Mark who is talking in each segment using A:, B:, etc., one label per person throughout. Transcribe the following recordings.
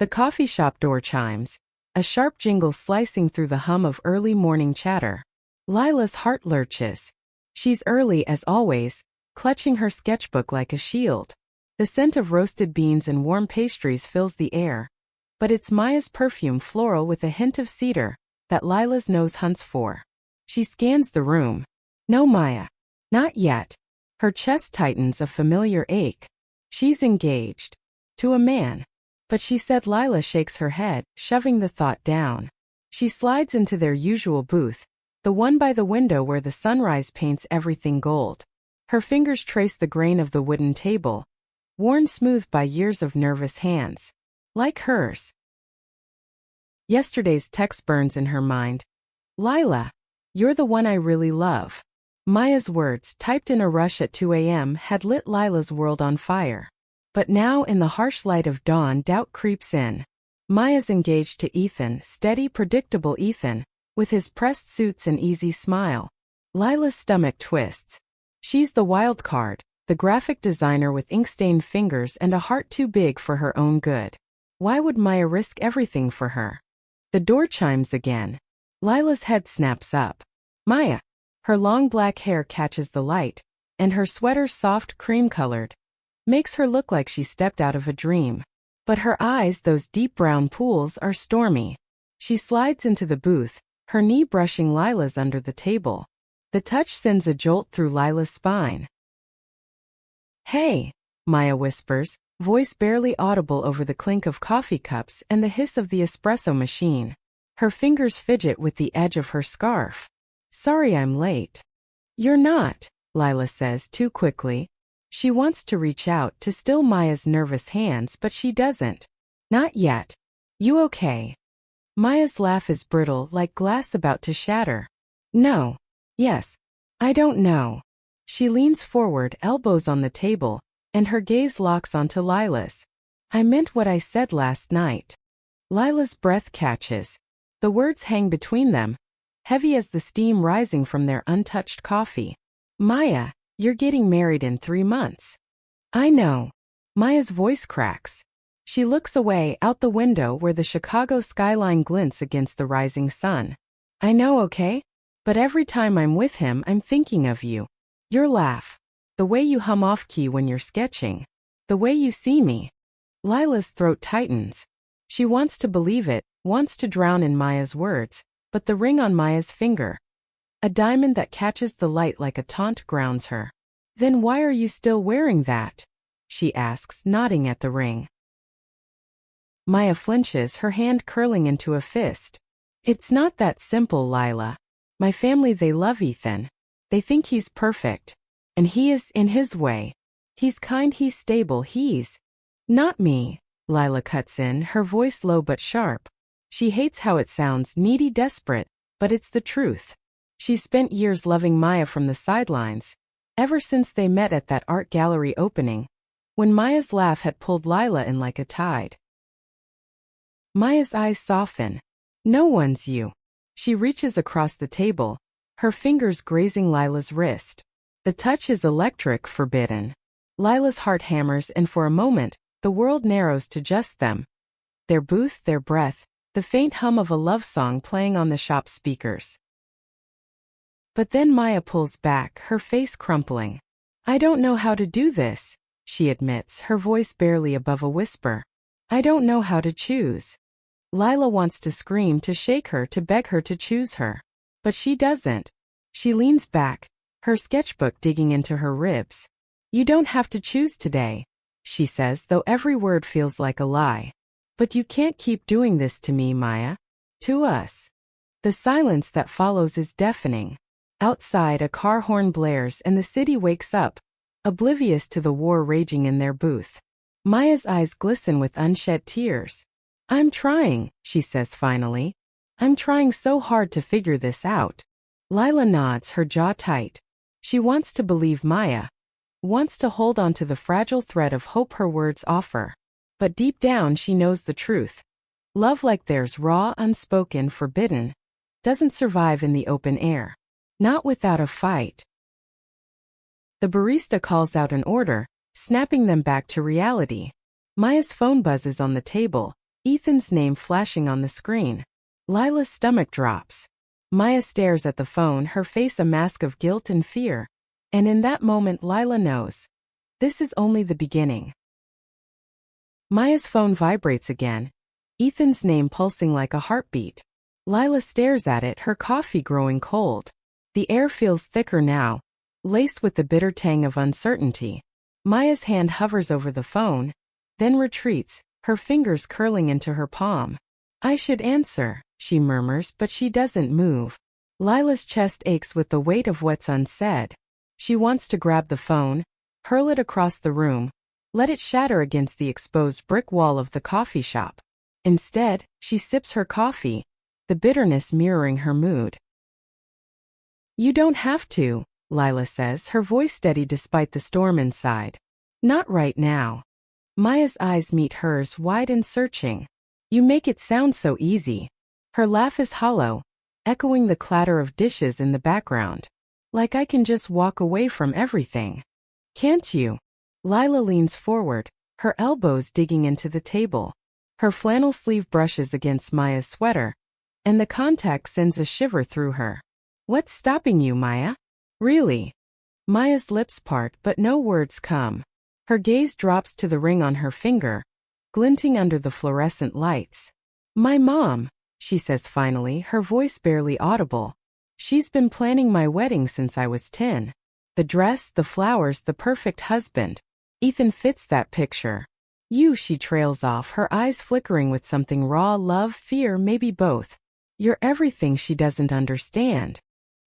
A: The coffee shop door chimes, a sharp jingle slicing through the hum of early morning chatter. Lila's heart lurches. She's early as always, clutching her sketchbook like a shield. The scent of roasted beans and warm pastries fills the air, but it's Maya's perfume, floral with a hint of cedar, that Lila's nose hunts for. She scans the room. No Maya. Not yet. Her chest tightens, a familiar ache. She's engaged. To a man. But she said. Lila shakes her head, shoving the thought down. She slides into their usual booth, the one by the window where the sunrise paints everything gold. Her fingers trace the grain of the wooden table, worn smooth by years of nervous hands. Like hers. Yesterday's text burns in her mind. Lila, you're the one I really love. Maya's words, typed in a rush at 2 a.m., had lit Lila's world on fire. But now, in the harsh light of dawn, doubt creeps in. Maya's engaged to Ethan, steady, predictable Ethan, with his pressed suits and easy smile. Lila's stomach twists. She's the wild card, the graphic designer with ink-stained fingers and a heart too big for her own good. Why would Maya risk everything for her? The door chimes again. Lila's head snaps up. Maya. Her long black hair catches the light, and her sweater, soft cream-colored, makes her look like she stepped out of a dream. But her eyes, those deep brown pools, are stormy. She slides into the booth, her knee brushing Lila's under the table. The touch sends a jolt through Lila's spine. Hey, Maya whispers, voice barely audible over the clink of coffee cups and the hiss of the espresso machine. Her fingers fidget with the edge of her scarf. Sorry I'm late. You're not, Lila says too quickly. She wants to reach out to still Maya's nervous hands, but she doesn't. Not yet. You okay? Maya's laugh is brittle, like glass about to shatter. No. Yes. I don't know. She leans forward, elbows on the table, and her gaze locks onto Lila's. I meant what I said last night. Lila's breath catches. The words hang between them, heavy as the steam rising from their untouched coffee. Maya, you're getting married in 3 months. I know. Maya's voice cracks. She looks away, out the window where the Chicago skyline glints against the rising sun. I know, okay? But every time I'm with him, I'm thinking of you. Your laugh. The way you hum off-key when you're sketching. The way you see me. Lila's throat tightens. She wants to believe it, wants to drown in Maya's words, but the ring on Maya's finger, a diamond that catches the light like a taunt, grounds her. Then why are you still wearing that? She asks, nodding at the ring. Maya flinches, her hand curling into a fist. It's not that simple, Lila. My family, they love Ethan. They think he's perfect. And he is, in his way. He's kind, he's stable, he's... Not me, Lila cuts in, her voice low but sharp. She hates how it sounds, needy, desperate, but it's the truth. She's spent years loving Maya from the sidelines, ever since they met at that art gallery opening, when Maya's laugh had pulled Lila in like a tide. Maya's eyes soften. No one's you. She reaches across the table, her fingers grazing Lila's wrist. The touch is electric, forbidden. Lila's heart hammers, and for a moment, the world narrows to just them. Their booth, their breath, the faint hum of a love song playing on the shop speakers. But then Maya pulls back, her face crumpling. I don't know how to do this, she admits, her voice barely above a whisper. I don't know how to choose. Lila wants to scream, to shake her, to beg her to choose her. But she doesn't. She leans back, her sketchbook digging into her ribs. You don't have to choose today, she says, though every word feels like a lie. But you can't keep doing this to me, Maya. To us. The silence that follows is deafening. Outside, a car horn blares and the city wakes up, oblivious to the war raging in their booth. Maya's eyes glisten with unshed tears. I'm trying, she says finally. I'm trying so hard to figure this out. Lila nods, her jaw tight. She wants to believe Maya, wants to hold on to the fragile thread of hope her words offer. But deep down she knows the truth. Love like theirs, raw, unspoken, forbidden, doesn't survive in the open air. Not without a fight. The barista calls out an order, snapping them back to reality. Maya's phone buzzes on the table, Ethan's name flashing on the screen. Lila's stomach drops. Maya stares at the phone, her face a mask of guilt and fear. And in that moment Lila knows. This is only the beginning. Maya's phone vibrates again. Ethan's name pulsing like a heartbeat. Lila stares at it, her coffee growing cold. The air feels thicker now, laced with the bitter tang of uncertainty. Maya's hand hovers over the phone, then retreats, her fingers curling into her palm. I should answer, she murmurs, but she doesn't move. Lila's chest aches with the weight of what's unsaid. She wants to grab the phone, hurl it across the room, let it shatter against the exposed brick wall of the coffee shop. Instead, she sips her coffee, the bitterness mirroring her mood. You don't have to, Lila says, her voice steady despite the storm inside. Not right now. Maya's eyes meet hers, wide and searching. You make it sound so easy. Her laugh is hollow, echoing the clatter of dishes in the background. Like I can just walk away from everything. Can't you? Lila leans forward, her elbows digging into the table. Her flannel sleeve brushes against Maya's sweater, and the contact sends a shiver through her. What's stopping you, Maya? Really? Maya's lips part, but no words come. Her gaze drops to the ring on her finger, glinting under the fluorescent lights. My mom, she says finally, her voice barely audible. She's been planning my wedding since I was 10. The dress, the flowers, the perfect husband. Ethan fits that picture. You, she trails off, her eyes flickering with something raw, love, fear, maybe both. You're everything she doesn't understand.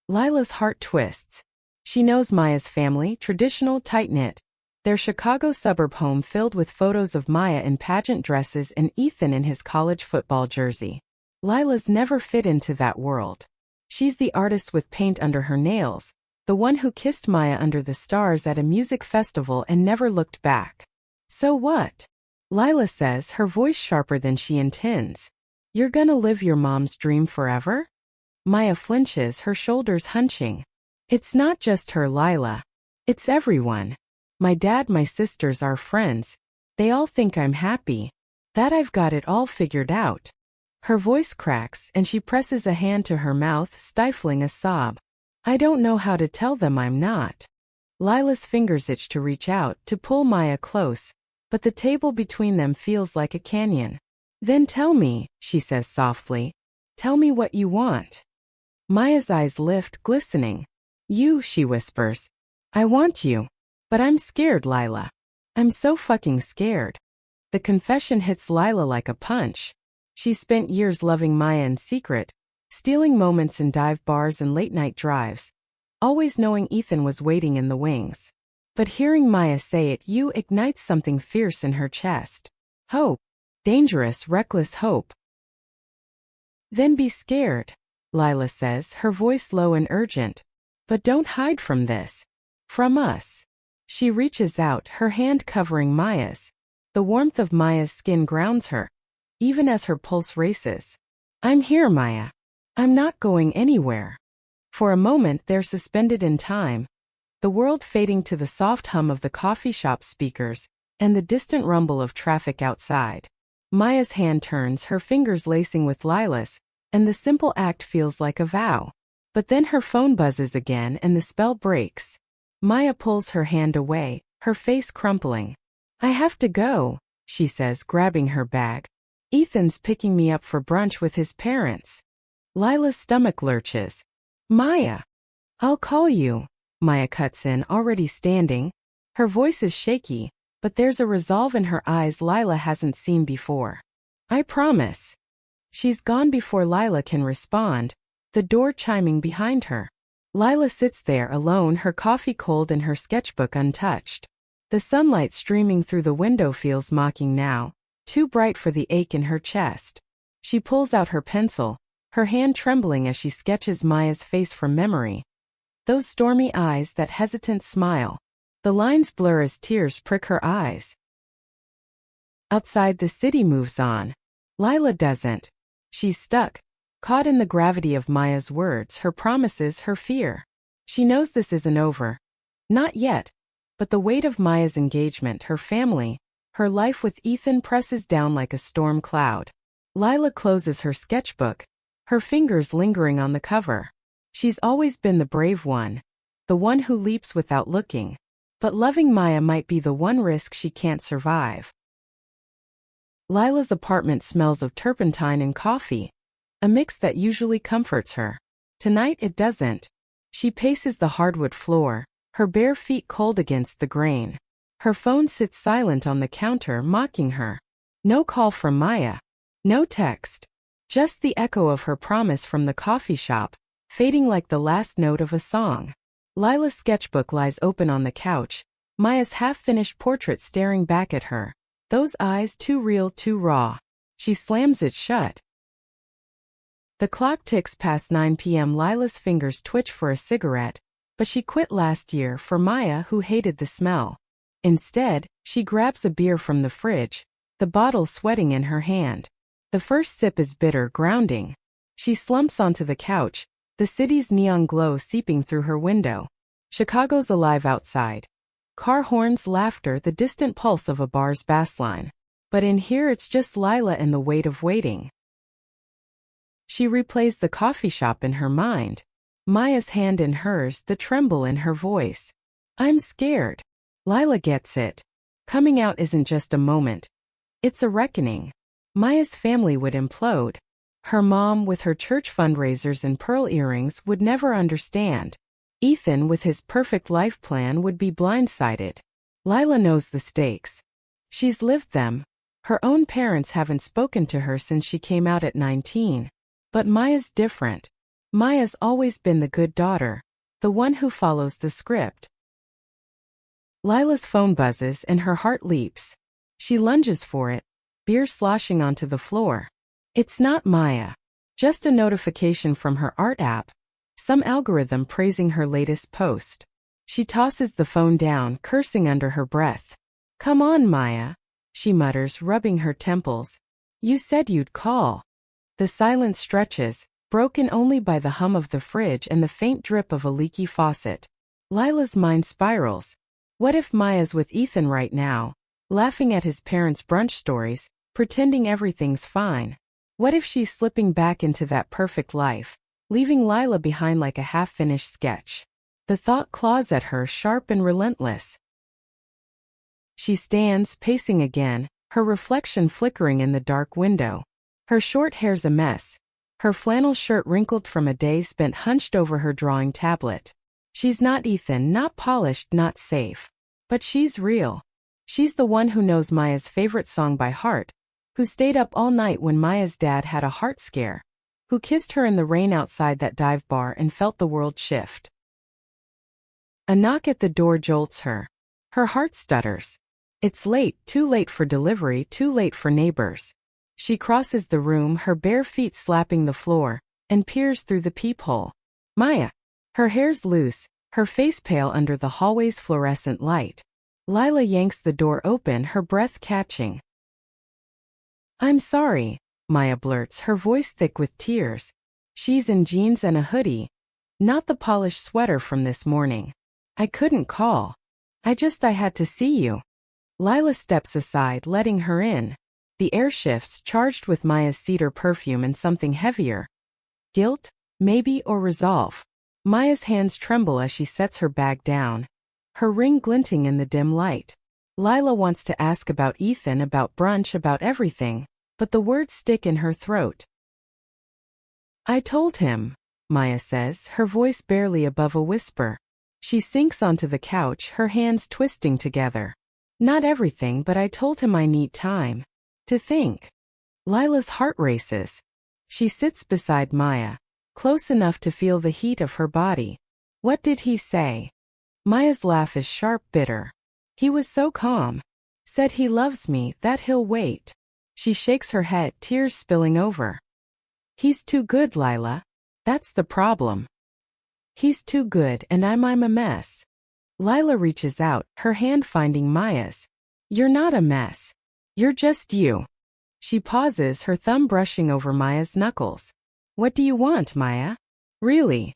A: Lila's heart twists. She knows Maya's family, traditional, tight-knit. Their Chicago suburb home filled with photos of Maya in pageant dresses and Ethan in his college football jersey. Lila's never fit into that world. She's the artist with paint under her nails, the one who kissed Maya under the stars at a music festival and never looked back. So what? Lila says, her voice sharper than she intends. You're gonna live your mom's dream forever? Maya flinches, her shoulders hunching. It's not just her, Lila. It's everyone. My dad, my sisters, our friends. They all think I'm happy. That I've got it all figured out. Her voice cracks and she presses a hand to her mouth, stifling a sob. I don't know how to tell them I'm not. Lila's fingers itch to reach out, to pull Maya close, but the table between them feels like a canyon. Then tell me, she says softly. Tell me what you want. Maya's eyes lift, glistening. You, she whispers. I want you. But I'm scared, Lila. I'm so fucking scared. The confession hits Lila like a punch. She spent years loving Maya in secret, stealing moments in dive bars and late-night drives, always knowing Ethan was waiting in the wings. But hearing Maya say it, you, ignites something fierce in her chest. Hope. Dangerous, reckless hope. Then be scared, Lila says, her voice low and urgent. But don't hide from this. From us. She reaches out, her hand covering Maya's. The warmth of Maya's skin grounds her, even as her pulse races. I'm here, Maya. I'm not going anywhere. For a moment they're suspended in time, the world fading to the soft hum of the coffee shop speakers and the distant rumble of traffic outside. Maya's hand turns, her fingers lacing with Lila's, and the simple act feels like a vow. But then her phone buzzes again and the spell breaks. Maya pulls her hand away, her face crumpling. I have to go, she says, grabbing her bag. Ethan's picking me up for brunch with his parents. Lila's stomach lurches. Maya. I'll call you. Maya cuts in, already standing. Her voice is shaky, but there's a resolve in her eyes Lila hasn't seen before. I promise. She's gone before Lila can respond, the door chiming behind her. Lila sits there alone, her coffee cold and her sketchbook untouched. The sunlight streaming through the window feels mocking now, too bright for the ache in her chest. She pulls out her pencil, her hand trembling as she sketches Maya's face from memory. Those stormy eyes, that hesitant smile. The lines blur as tears prick her eyes. Outside, the city moves on. Lila doesn't. She's stuck, caught in the gravity of Maya's words, her promises, her fear. She knows this isn't over. Not yet. But the weight of Maya's engagement, her family, Her life with Ethan presses down like a storm cloud. Lila closes her sketchbook, her fingers lingering on the cover. She's always been the brave one, the one who leaps without looking. But loving Maya might be the one risk she can't survive. Lila's apartment smells of turpentine and coffee, a mix that usually comforts her. Tonight it doesn't. She paces the hardwood floor, her bare feet cold against the grain. Her phone sits silent on the counter, mocking her. No call from Maya. No text. Just the echo of her promise from the coffee shop, fading like the last note of a song. Lila's sketchbook lies open on the couch, Maya's half-finished portrait staring back at her. Those eyes too real, too raw. She slams it shut. The clock ticks past 9 p.m. Lila's fingers twitch for a cigarette, but she quit last year for Maya, who hated the smell. Instead, she grabs a beer from the fridge, the bottle sweating in her hand. The first sip is bitter, grounding. She slumps onto the couch, the city's neon glow seeping through her window. Chicago's alive outside. Car horns, laughter, the distant pulse of a bar's bassline. But in here it's just Lila and the weight of waiting. She replays the coffee shop in her mind. Maya's hand in hers, the tremble in her voice. I'm scared. Lila gets it. Coming out isn't just a moment. It's a reckoning. Maya's family would implode. Her mom, with her church fundraisers and pearl earrings, would never understand. Ethan, with his perfect life plan, would be blindsided. Lila knows the stakes. She's lived them. Her own parents haven't spoken to her since she came out at 19. But Maya's different. Maya's always been the good daughter, the one who follows the script. Lila's phone buzzes and her heart leaps. She lunges for it, beer sloshing onto the floor. It's not Maya. Just a notification from her art app. Some algorithm praising her latest post. She tosses the phone down, cursing under her breath. Come on, Maya, she mutters, rubbing her temples. You said you'd call. The silence stretches, broken only by the hum of the fridge and the faint drip of a leaky faucet. Lila's mind spirals. What if Maya's with Ethan right now, laughing at his parents' brunch stories, pretending everything's fine? What if she's slipping back into that perfect life, leaving Lila behind like a half-finished sketch? The thought claws at her, sharp and relentless. She stands, pacing again, her reflection flickering in the dark window. Her short hair's a mess, her flannel shirt wrinkled from a day spent hunched over her drawing tablet. She's not Ethan, not polished, not safe. But she's real. She's the one who knows Maya's favorite song by heart, who stayed up all night when Maya's dad had a heart scare, who kissed her in the rain outside that dive bar and felt the world shift. A knock at the door jolts her. Her heart stutters. It's late, too late for delivery, too late for neighbors. She crosses the room, her bare feet slapping the floor, and peers through the peephole. Maya. Her hair's loose, her face pale under the hallway's fluorescent light. Lila yanks the door open, her breath catching. I'm sorry, Maya blurts, her voice thick with tears. She's in jeans and a hoodie. Not the polished sweater from this morning. I couldn't call. I had to see you. Lila steps aside, letting her in. The air shifts, charged with Maya's cedar perfume and something heavier. Guilt, maybe, or resolve. Maya's hands tremble as she sets her bag down, her ring glinting in the dim light. Lila wants to ask about Ethan, about brunch, about everything, but the words stick in her throat. I told him, Maya says, her voice barely above a whisper. She sinks onto the couch, her hands twisting together. Not everything, but I told him I need time to think. Lila's heart races. She sits beside Maya, close enough to feel the heat of her body. What did he say? Maya's laugh is sharp, bitter. He was so calm. Said he loves me, that he'll wait. She shakes her head, tears spilling over. He's too good, Lila. That's the problem. He's too good and I'm a mess. Lila reaches out, her hand finding Maya's. You're not a mess. You're just you. She pauses, her thumb brushing over Maya's knuckles. What do you want, Maya? Really?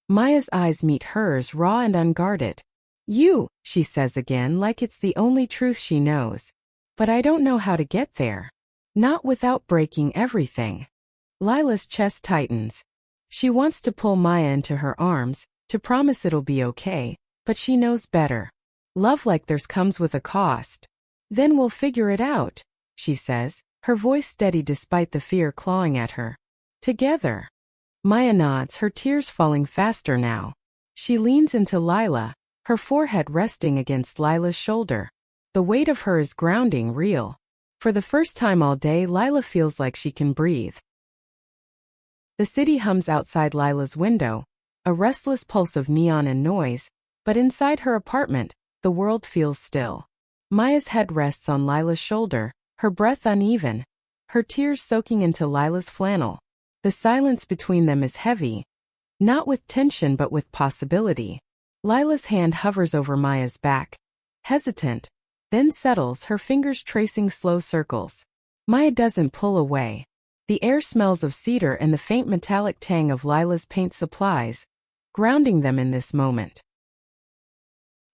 A: Maya's eyes meet hers, raw and unguarded. You, she says again, like it's the only truth she knows. But I don't know how to get there. Not without breaking everything. Lila's chest tightens. She wants to pull Maya into her arms, to promise it'll be okay, but she knows better. Love like theirs comes with a cost. Then we'll figure it out, she says, her voice steady despite the fear clawing at her. Together. Maya nods, her tears falling faster now. She leans into Lila, her forehead resting against Lila's shoulder. The weight of her is grounding, real. For the first time all day, Lila feels like she can breathe. The city hums outside Lila's window, a restless pulse of neon and noise, but inside her apartment, the world feels still. Maya's head rests on Lila's shoulder, her breath uneven, her tears soaking into Lila's flannel. The silence between them is heavy, not with tension but with possibility. Lila's hand hovers over Maya's back, hesitant, then settles, her fingers tracing slow circles. Maya doesn't pull away. The air smells of cedar and the faint metallic tang of Lila's paint supplies, grounding them in this moment.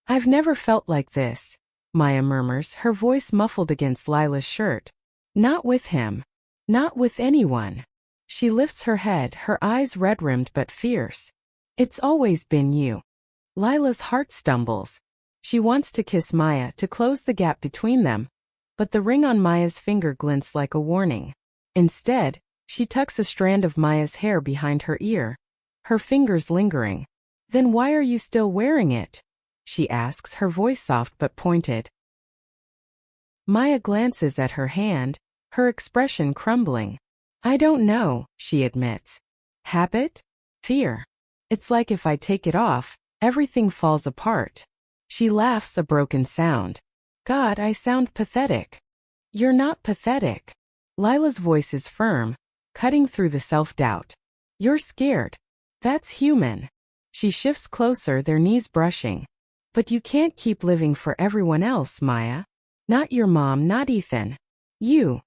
A: I've never felt like this, Maya murmurs, her voice muffled against Lila's shirt. Not with him. Not with anyone. She lifts her head, her eyes red-rimmed but fierce. It's always been you. Lila's heart stumbles. She wants to kiss Maya to close the gap between them, but the ring on Maya's finger glints like a warning. Instead, she tucks a strand of Maya's hair behind her ear, her fingers lingering. Then why are you still wearing it? She asks, her voice soft but pointed. Maya glances at her hand, her expression crumbling. I don't know, she admits. Habit? Fear. It's like if I take it off, everything falls apart. She laughs, a broken sound. God, I sound pathetic. You're not pathetic. Lila's voice is firm, cutting through the self-doubt. You're scared. That's human. She shifts closer, their knees brushing. But you can't keep living for everyone else, Maya. Not your mom, not Ethan. You.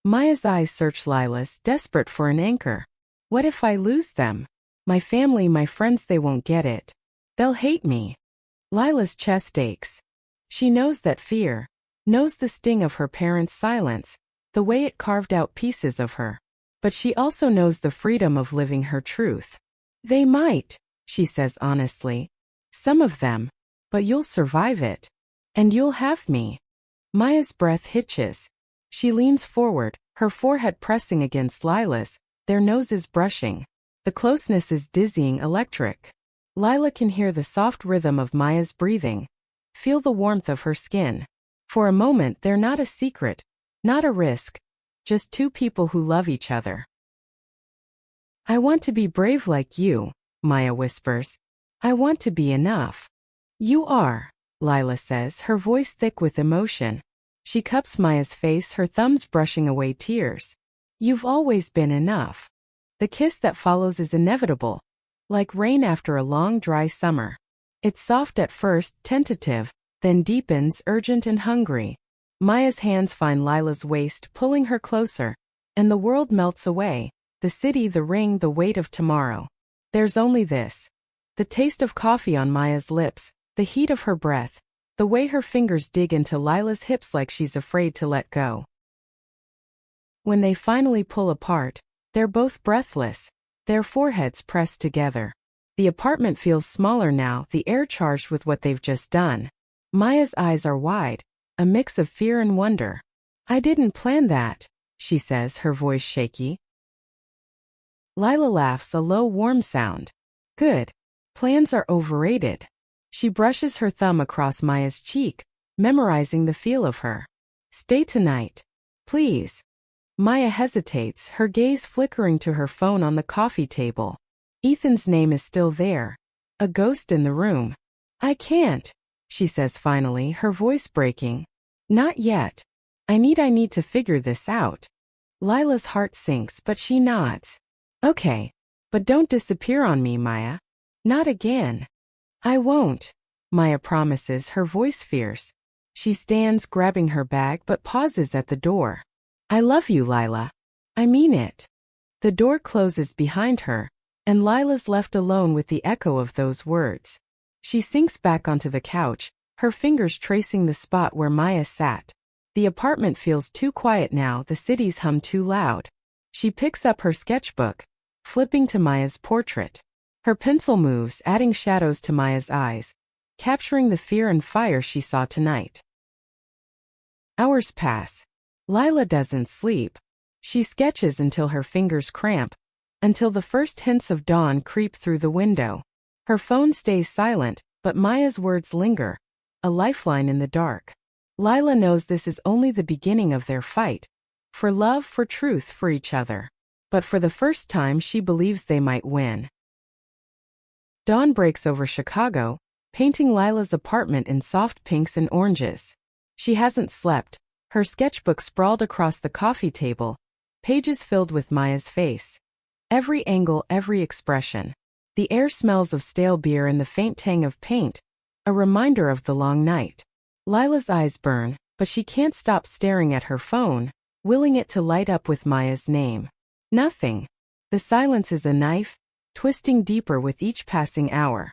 A: Maya's eyes search Lila's, desperate for an anchor. What if I lose them? My family, my friends, they won't get it. They'll hate me. Lila's chest aches. She knows that fear, knows the sting of her parents' silence, the way it carved out pieces of her. But she also knows the freedom of living her truth. They might, she says honestly. Some of them. But you'll survive it. And you'll have me. Maya's breath hitches. She leans forward, her forehead pressing against Lila's, their noses brushing. The closeness is dizzying, electric. Lila can hear the soft rhythm of Maya's breathing, feel the warmth of her skin. For a moment, they're not a secret, not a risk, just two people who love each other. I want to be brave like you, Maya whispers. I want to be enough. You are, Lila says, her voice thick with emotion. She cups Maya's face, her thumbs brushing away tears. You've always been enough. The kiss that follows is inevitable, like rain after a long dry summer. It's soft at first, tentative, then deepens, urgent and hungry. Maya's hands find Lila's waist, pulling her closer, and the world melts away, the city, the ring, the weight of tomorrow. There's only this. The taste of coffee on Maya's lips, the heat of her breath, the way her fingers dig into Lila's hips like she's afraid to let go. When they finally pull apart, they're both breathless, their foreheads pressed together. The apartment feels smaller now, the air charged with what they've just done. Maya's eyes are wide, a mix of fear and wonder. I didn't plan that, she says, her voice shaky. Lila laughs, a low, warm sound. Good. Plans are overrated. She brushes her thumb across Maya's cheek, memorizing the feel of her. Stay tonight. Please. Maya hesitates, her gaze flickering to her phone on the coffee table. Ethan's name is still there. A ghost in the room. I can't, she says finally, her voice breaking. Not yet. I need to figure this out. Lila's heart sinks, but she nods. Okay. But don't disappear on me, Maya. Not again. I won't, Maya promises, her voice fierce. She stands, grabbing her bag, but pauses at the door. I love you, Lila. I mean it. The door closes behind her, and Lila's left alone with the echo of those words. She sinks back onto the couch, her fingers tracing the spot where Maya sat. The apartment feels too quiet now, the city's hum too loud. She picks up her sketchbook, flipping to Maya's portrait. Her pencil moves, adding shadows to Maya's eyes, capturing the fear and fire she saw tonight. Hours pass. Lila doesn't sleep. She sketches until her fingers cramp, until the first hints of dawn creep through the window. Her phone stays silent, but Maya's words linger, a lifeline in the dark. Lila knows this is only the beginning of their fight, for love, for truth, for each other. But for the first time she believes they might win. Dawn breaks over Chicago, painting Lila's apartment in soft pinks and oranges. She hasn't slept, her sketchbook sprawled across the coffee table, pages filled with Maya's face. Every angle, every expression. The air smells of stale beer and the faint tang of paint, a reminder of the long night. Lila's eyes burn, but she can't stop staring at her phone, willing it to light up with Maya's name. Nothing. The silence is a knife, twisting deeper with each passing hour.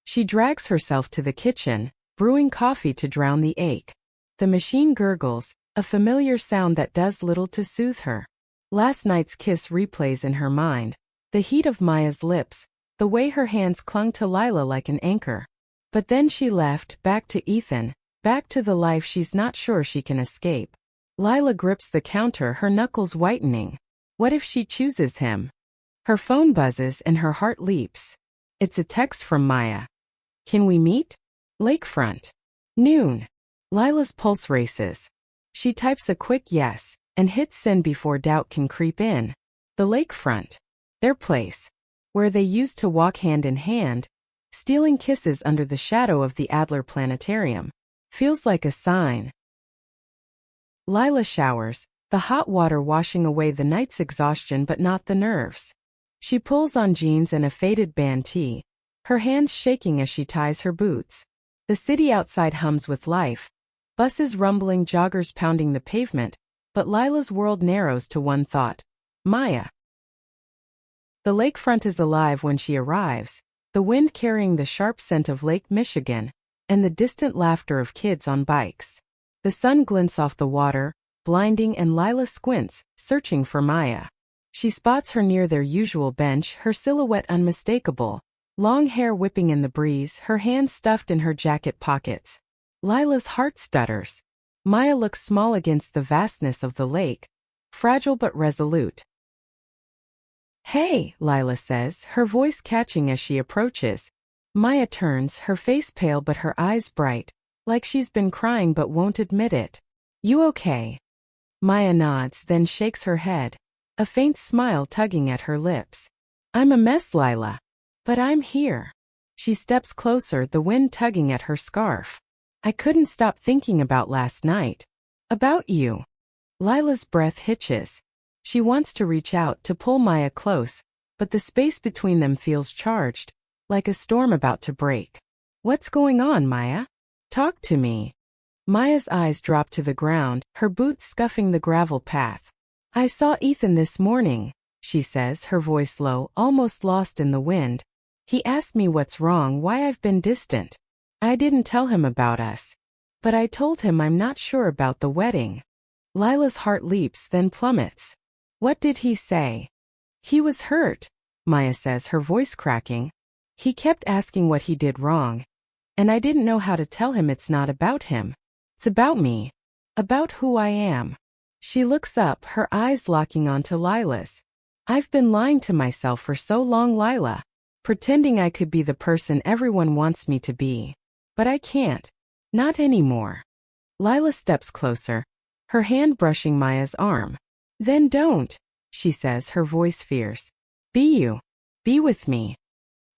A: She drags herself to the kitchen, brewing coffee to drown the ache. The machine gurgles, a familiar sound that does little to soothe her. Last night's kiss replays in her mind. The heat of Maya's lips, the way her hands clung to Lila like an anchor. But then she left, back to Ethan, back to the life she's not sure she can escape. Lila grips the counter, her knuckles whitening. What if she chooses him? Her phone buzzes and her heart leaps. It's a text from Maya. Can we meet? Lakefront. Noon. Lila's pulse races. She types a quick yes, and hits send before doubt can creep in. The lakefront. Their place. Where they used to walk hand in hand, stealing kisses under the shadow of the Adler Planetarium. Feels like a sign. Lila showers, the hot water washing away the night's exhaustion but not the nerves. She pulls on jeans and a faded band tee, her hands shaking as she ties her boots. The city outside hums with life, buses rumbling, joggers pounding the pavement, but Lila's world narrows to one thought: Maya. The lakefront is alive when she arrives, the wind carrying the sharp scent of Lake Michigan, and the distant laughter of kids on bikes. The sun glints off the water, blinding, and Lila squints, searching for Maya. She spots her near their usual bench, her silhouette unmistakable, long hair whipping in the breeze, her hands stuffed in her jacket pockets. Lila's heart stutters. Maya looks small against the vastness of the lake, fragile but resolute. Hey, Lila says, her voice catching as she approaches. Maya turns, her face pale but her eyes bright, like she's been crying but won't admit it. You okay? Maya nods, then shakes her head, a faint smile tugging at her lips. I'm a mess, Lila. But I'm here. She steps closer, the wind tugging at her scarf. I couldn't stop thinking about last night. About you. Lila's breath hitches. She wants to reach out to pull Maya close, but the space between them feels charged, like a storm about to break. What's going on, Maya? Talk to me. Maya's eyes drop to the ground, her boots scuffing the gravel path. I saw Ethan this morning, she says, her voice low, almost lost in the wind. He asked me what's wrong, why I've been distant. I didn't tell him about us. But I told him I'm not sure about the wedding. Lila's heart leaps, then plummets. What did he say? He was hurt, Maya says, her voice cracking. He kept asking what he did wrong. And I didn't know how to tell him it's not about him. It's about me. About who I am. She looks up, her eyes locking onto Lila's. I've been lying to myself for so long, Lila. Pretending I could be the person everyone wants me to be. But I can't. Not anymore. Lila steps closer, her hand brushing Maya's arm. Then don't, she says, her voice fierce. Be you. Be with me.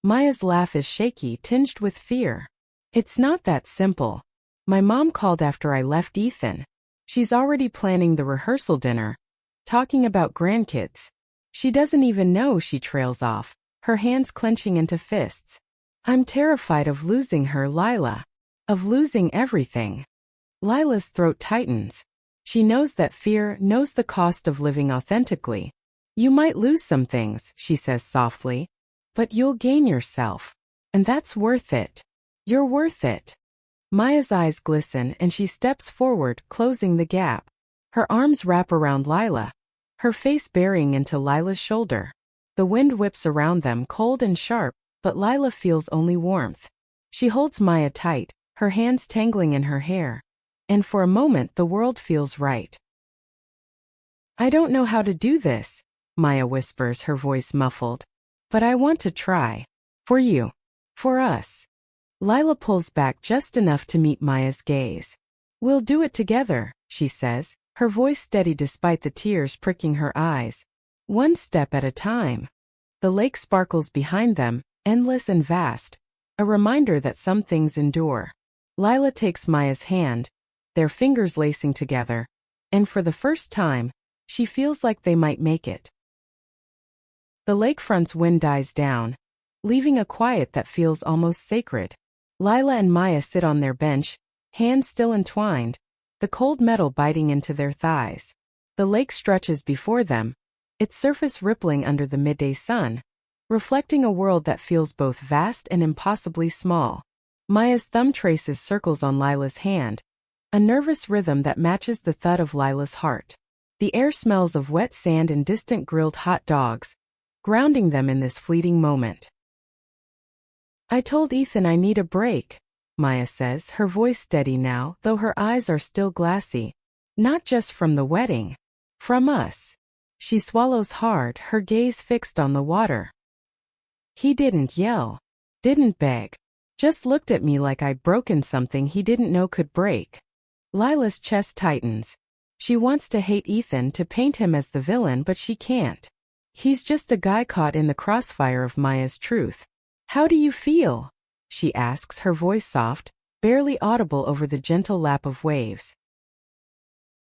A: Maya's laugh is shaky, tinged with fear. It's not that simple. My mom called after I left Ethan. She's already planning the rehearsal dinner, talking about grandkids. She doesn't even know, she trails off, her hands clenching into fists. I'm terrified of losing her, Lila. Of losing everything. Lila's throat tightens. She knows that fear, knows the cost of living authentically. You might lose some things, she says softly, but you'll gain yourself. And that's worth it. You're worth it. Maya's eyes glisten and she steps forward, closing the gap. Her arms wrap around Lila, her face burying into Lila's shoulder. The wind whips around them, cold and sharp, but Lila feels only warmth. She holds Maya tight, her hands tangling in her hair. And for a moment the world feels right. "I don't know how to do this," Maya whispers, her voice muffled. "But I want to try. For you. For us." Lila pulls back just enough to meet Maya's gaze. "We'll do it together," she says, her voice steady despite the tears pricking her eyes. "One step at a time." The lake sparkles behind them, endless and vast, a reminder that some things endure. Lila takes Maya's hand, their fingers lacing together, and for the first time, she feels like they might make it. The lakefront's wind dies down, leaving a quiet that feels almost sacred. Lila and Maya sit on their bench, hands still entwined, the cold metal biting into their thighs. The lake stretches before them, its surface rippling under the midday sun, reflecting a world that feels both vast and impossibly small. Maya's thumb traces circles on Lila's hand, a nervous rhythm that matches the thud of Lila's heart. The air smells of wet sand and distant grilled hot dogs, grounding them in this fleeting moment. "I told Ethan I need a break," Maya says, her voice steady now, though her eyes are still glassy. "Not just from the wedding. From us." She swallows hard, her gaze fixed on the water. "He didn't yell. Didn't beg. Just looked at me like I'd broken something he didn't know could break." Lila's chest tightens. She wants to hate Ethan, to paint him as the villain, but she can't. He's just a guy caught in the crossfire of Maya's truth. "How do you feel?" she asks, her voice soft, barely audible over the gentle lap of waves.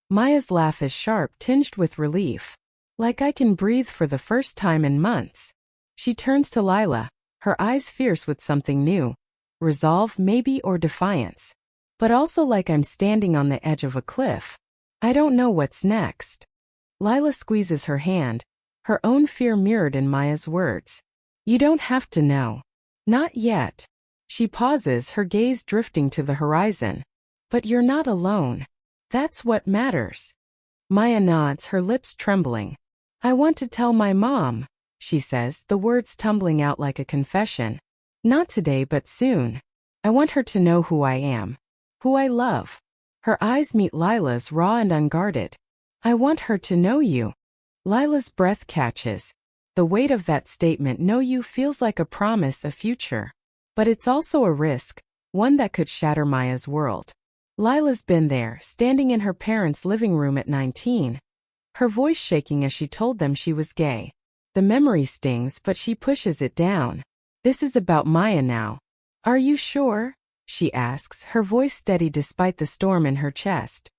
A: Maya's laugh is sharp, tinged with relief. "Like I can breathe for the first time in months." She turns to Lila, her eyes fierce with something new. Resolve, maybe, or defiance. "But also like I'm standing on the edge of a cliff. I don't know what's next." Lila squeezes her hand, her own fear mirrored in Maya's words. "You don't have to know. Not yet." She pauses, her gaze drifting to the horizon. "But you're not alone. That's what matters." Maya nods, her lips trembling. "I want to tell my mom," she says, the words tumbling out like a confession. "Not today, but soon. I want her to know who I am. Who I love." Her eyes meet Lila's, raw and unguarded. "I want her to know you." Lila's breath catches. The weight of that statement, "know you," feels like a promise, a future. But it's also a risk, one that could shatter Maya's world. Lila's been there, standing in her parents' living room at 19. Her voice shaking as she told them she was gay. The memory stings, but she pushes it down. "This is about Maya now." "Are you sure?" she asks, her voice steady despite the storm in her chest.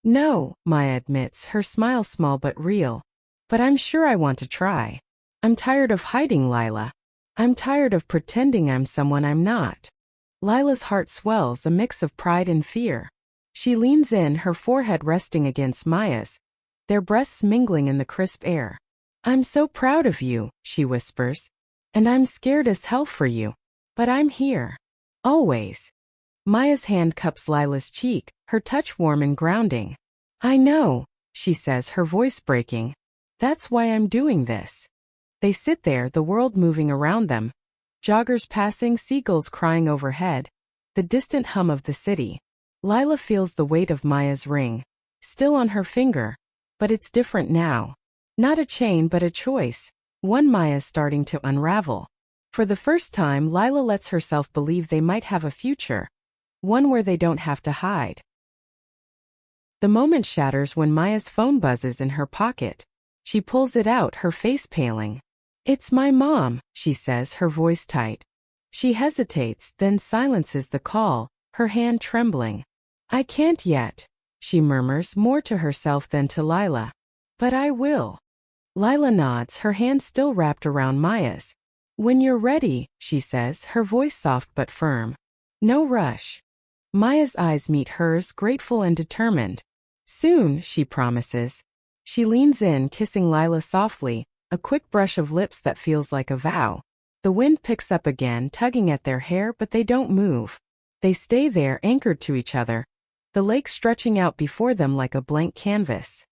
A: "No," Maya admits, her smile small but real. "But I'm sure I want to try. I'm tired of hiding, Lila. I'm tired of pretending I'm someone I'm not." Lila's heart swells, a mix of pride and fear. She leans in, her forehead resting against Maya's, their breaths mingling in the crisp air. "I'm so proud of you," she whispers. "And I'm scared as hell for you. But I'm here. Always." Maya's hand cups Lila's cheek, her touch warm and grounding. "I know," she says, her voice breaking. "That's why I'm doing this." They sit there, the world moving around them. Joggers passing, seagulls crying overhead. The distant hum of the city. Lila feels the weight of Maya's ring, still on her finger. But it's different now. Not a chain, but a choice. One Maya's starting to unravel. For the first time, Lila lets herself believe they might have a future. One where they don't have to hide. The moment shatters when Maya's phone buzzes in her pocket. She pulls it out, her face paling. "It's my mom," she says, her voice tight. She hesitates, then silences the call, her hand trembling. "I can't yet," she murmurs, more to herself than to Lila. "But I will." Lila nods, her hand still wrapped around Maya's. "When you're ready," she says, her voice soft but firm. "No rush." Maya's eyes meet hers, grateful and determined. "Soon," she promises. She leans in, kissing Lila softly, a quick brush of lips that feels like a vow. The wind picks up again, tugging at their hair, but they don't move. They stay there anchored to each other, the lake stretching out before them like a blank canvas.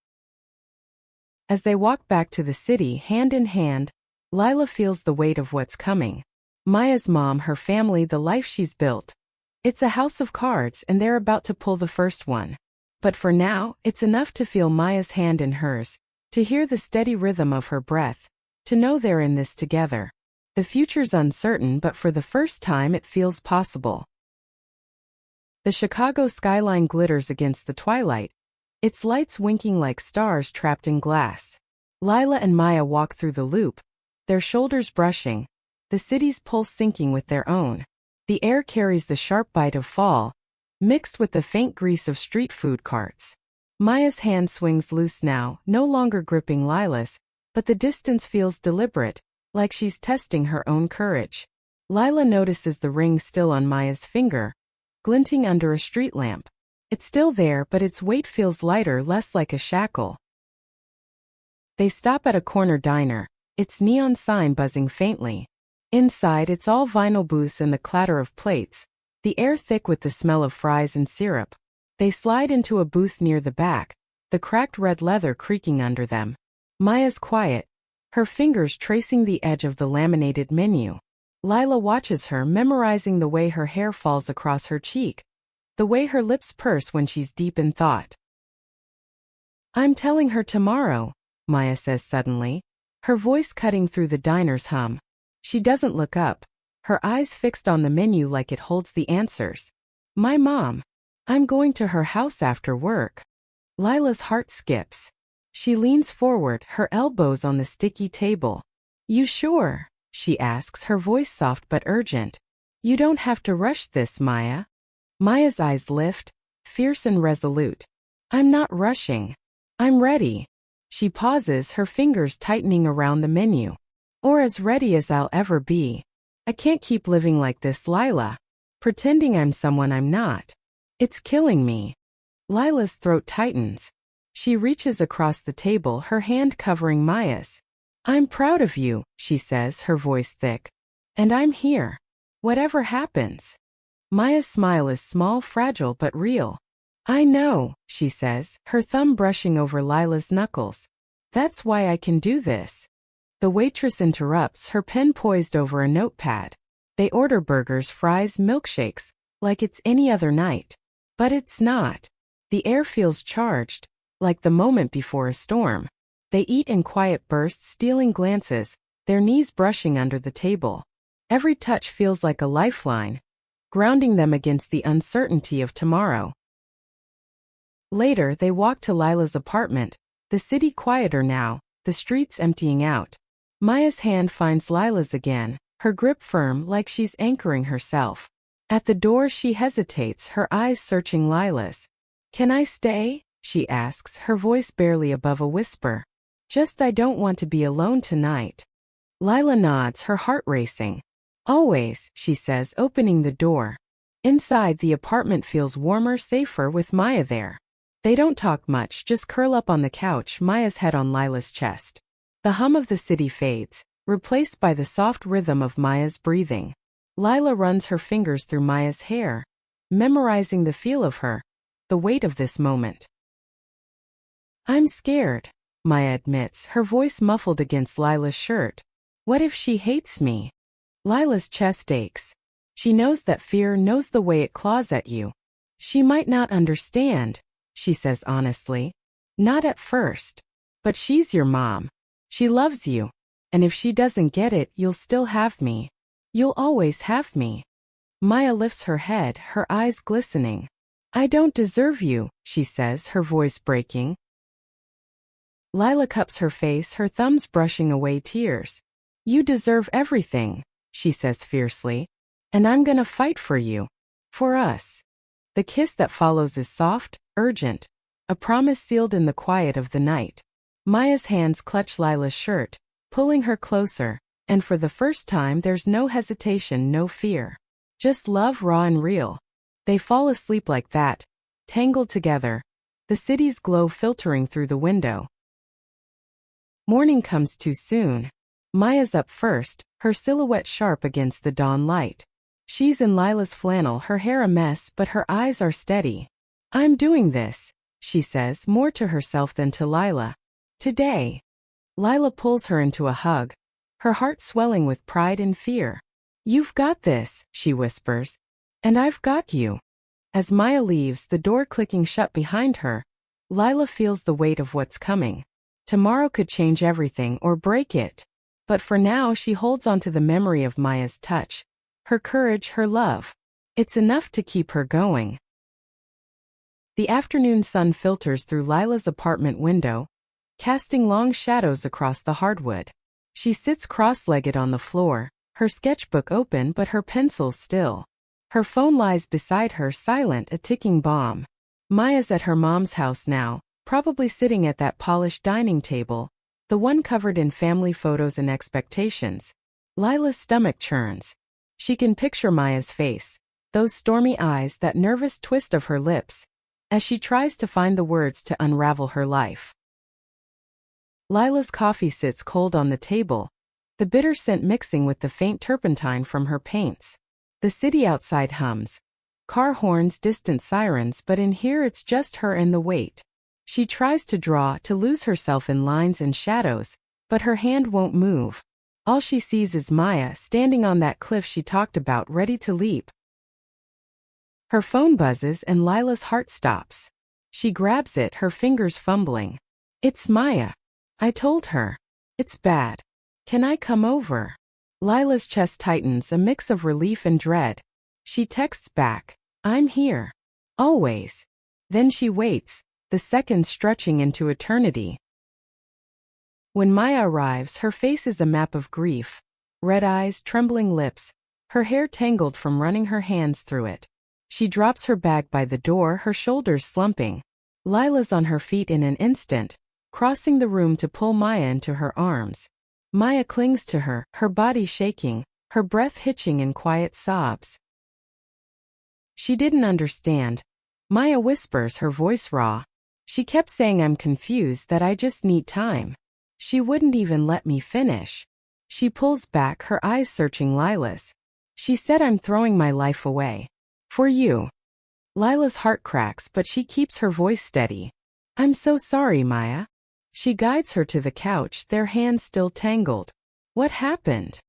A: As they walk back to the city hand in hand, Lila feels the weight of what's coming. Maya's mom, her family, the life she's built. It's a house of cards and they're about to pull the first one. But for now, it's enough to feel Maya's hand in hers, to hear the steady rhythm of her breath, to know they're in this together. The future's uncertain, but for the first time it feels possible. The Chicago skyline glitters against the twilight, its lights winking like stars trapped in glass. Lila and Maya walk through the loop, their shoulders brushing, the city's pulse syncing with their own. The air carries the sharp bite of fall, mixed with the faint grease of street food carts. Maya's hand swings loose now, no longer gripping Lila's, but the distance feels deliberate, like she's testing her own courage. Lila notices the ring still on Maya's finger, glinting under a street lamp. It's still there, but its weight feels lighter, less like a shackle. They stop at a corner diner, its neon sign buzzing faintly. Inside, it's all vinyl booths and the clatter of plates, the air thick with the smell of fries and syrup. They slide into a booth near the back, the cracked red leather creaking under them. Maya's quiet, her fingers tracing the edge of the laminated menu. Lila watches her, memorizing the way her hair falls across her cheek, the way her lips purse when she's deep in thought. "I'm telling her tomorrow," Maya says suddenly, her voice cutting through the diner's hum. She doesn't look up, her eyes fixed on the menu like it holds the answers. "My mom. I'm going to her house after work." Lila's heart skips. She leans forward, her elbows on the sticky table. "You sure?" she asks, her voice soft but urgent. "You don't have to rush this, Maya." Maya's eyes lift, fierce and resolute. "I'm not rushing. I'm ready." She pauses, her fingers tightening around the menu. "Or as ready as I'll ever be. I can't keep living like this, Lila. Pretending I'm someone I'm not. It's killing me." Lila's throat tightens. She reaches across the table, her hand covering Maya's. "I'm proud of you," she says, her voice thick. "And I'm here. Whatever happens." Maya's smile is small, fragile, but real. "I know," she says, her thumb brushing over Lila's knuckles. "That's why I can do this." The waitress interrupts, her pen poised over a notepad. They order burgers, fries, milkshakes, like it's any other night. But it's not. The air feels charged, like the moment before a storm. They eat in quiet bursts, stealing glances, their knees brushing under the table. Every touch feels like a lifeline, grounding them against the uncertainty of tomorrow. Later, they walk to Lila's apartment, the city quieter now, the streets emptying out. Maya's hand finds Lila's again, her grip firm like she's anchoring herself. At the door she hesitates, her eyes searching Lila's. "Can I stay?" she asks, her voice barely above a whisper. "Just I don't want to be alone tonight." Lila nods, her heart racing. "Always," she says, opening the door. Inside, the apartment feels warmer, safer with Maya there. They don't talk much, just curl up on the couch, Maya's head on Lila's chest. The hum of the city fades, replaced by the soft rhythm of Maya's breathing. Lila runs her fingers through Maya's hair, memorizing the feel of her, the weight of this moment. "I'm scared," Maya admits, her voice muffled against Lila's shirt. "What if she hates me?" Lila's chest aches. She knows that fear knows the way it claws at you. "She might not understand," she says honestly. "Not at first. But she's your mom. She loves you. And if she doesn't get it, you'll still have me. You'll always have me." Maya lifts her head, her eyes glistening. "I don't deserve you," she says, her voice breaking. Lila cups her face, her thumbs brushing away tears. "You deserve everything," she says fiercely. "And I'm gonna fight for you. For us." The kiss that follows is soft, urgent, a promise sealed in the quiet of the night. Maya's hands clutch Lila's shirt, pulling her closer, and for the first time there's no hesitation, no fear. Just love, raw and real. They fall asleep like that, tangled together, the city's glow filtering through the window. Morning comes too soon. Maya's up first, her silhouette sharp against the dawn light. She's in Lila's flannel, her hair a mess, but her eyes are steady. I'm doing this, she says, more to herself than to Lila. Today. Lila pulls her into a hug, her heart swelling with pride and fear. You've got this, she whispers. And I've got you. As Maya leaves, the door clicking shut behind her, Lila feels the weight of what's coming. Tomorrow could change everything or break it. But for now she holds on to the memory of Maya's touch, her courage, her love. It's enough to keep her going. The afternoon sun filters through Lila's apartment window, casting long shadows across the hardwood. She sits cross-legged on the floor, her sketchbook open but her pencils still. Her phone lies beside her, silent, a ticking bomb. Maya's at her mom's house now, probably sitting at that polished dining table, the one covered in family photos and expectations. Lila's stomach churns. She can picture Maya's face, those stormy eyes, that nervous twist of her lips, as she tries to find the words to unravel her life. Lila's coffee sits cold on the table, the bitter scent mixing with the faint turpentine from her paints. The city outside hums. Car horns, distant sirens, but in here it's just her and the weight. She tries to draw, to lose herself in lines and shadows, but her hand won't move. All she sees is Maya standing on that cliff she talked about, ready to leap. Her phone buzzes and Lila's heart stops. She grabs it, her fingers fumbling. It's Maya. I told her. It's bad. Can I come over? Lila's chest tightens, a mix of relief and dread. She texts back, I'm here. Always. Then she waits, the seconds stretching into eternity. When Maya arrives, her face is a map of grief. Red eyes, trembling lips, her hair tangled from running her hands through it. She drops her bag by the door, her shoulders slumping. Lila's on her feet in an instant, crossing the room to pull Maya into her arms. Maya clings to her, her body shaking, her breath hitching in quiet sobs. She didn't understand. Maya whispers, her voice raw. She kept saying I'm confused, that I just need time. She wouldn't even let me finish. She pulls back, her eyes searching Lila's. She said I'm throwing my life away. For you. Lila's heart cracks, but she keeps her voice steady. I'm so sorry, Maya. She guides her to the couch, their hands still tangled. What happened?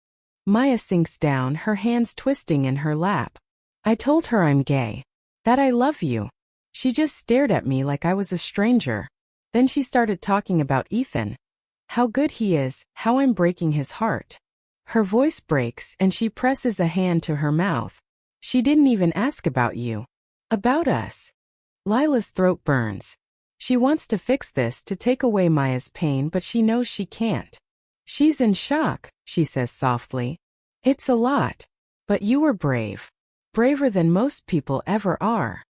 A: Maya sinks down, her hands twisting in her lap. I told her I'm gay. That I love you. She just stared at me like I was a stranger. Then she started talking about Ethan. How good he is, how I'm breaking his heart. Her voice breaks and she presses a hand to her mouth. She didn't even ask about you. About us. Lila's throat burns. She wants to fix this, to take away Maya's pain, but she knows she can't. She's in shock, she says softly. It's a lot. But you were brave. Braver than most people ever are.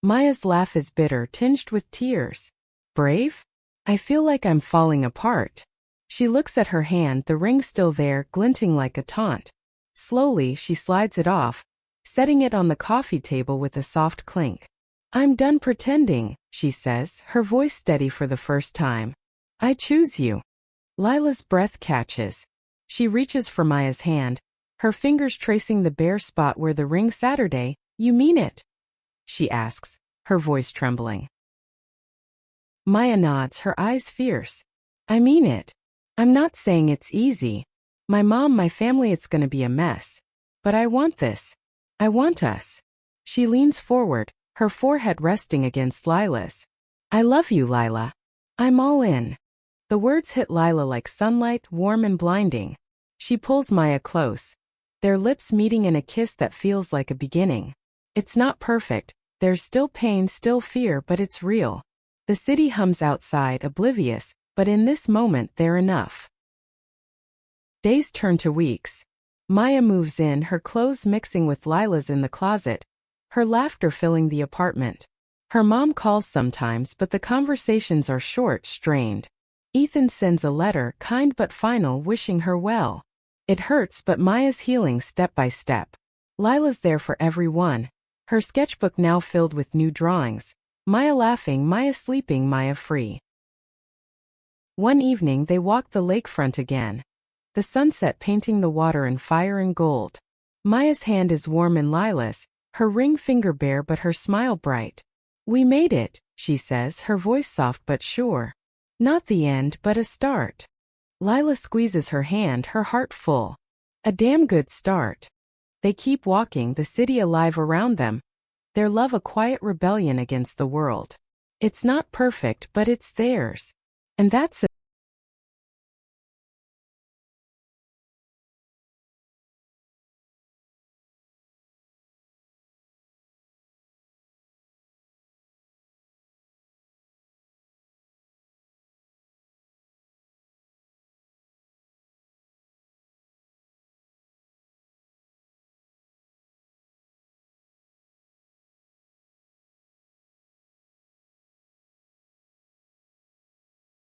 A: Maya's laugh is bitter, tinged with tears. Brave? I feel like I'm falling apart. She looks at her hand, the ring still there, glinting like a taunt. Slowly, she slides it off, setting it on the coffee table with a soft clink. I'm done pretending, she says, her voice steady for the first time. I choose you. Lila's breath catches. She reaches for Maya's hand, her fingers tracing the bare spot where the ring Saturday. You mean it? She asks, her voice trembling. Maya nods, her eyes fierce. I mean it. I'm not saying it's easy. My mom, my family, it's gonna be a mess. But I want this. I want us. She leans forward, her forehead resting against Lila's. I love you, Lila. I'm all in. The words hit Lila like sunlight, warm and blinding. She pulls Maya close, their lips meeting in a kiss that feels like a beginning. It's not perfect, there's still pain, still fear, but it's real. The city hums outside, oblivious, but in this moment they're enough. Days turn to weeks. Maya moves in, her clothes mixing with Lila's in the closet, her laughter filling the apartment. Her mom calls sometimes, but the conversations are short, strained. Ethan sends a letter, kind but final, wishing her well. It hurts, but Maya's healing step by step. Lila's there for everyone, her sketchbook now filled with new drawings. Maya laughing, Maya sleeping, Maya free. One evening they walked the lakefront again. The sunset painting the water in fire and gold. Maya's hand is warm in Lila's, her ring finger bare but her smile bright. We made it, she says, her voice soft but sure. Not the end, but a start. Lila squeezes her hand, her heart full. A damn good start. They keep walking, the city alive around them. Their love a quiet rebellion against the world. It's not perfect, but it's theirs. And that's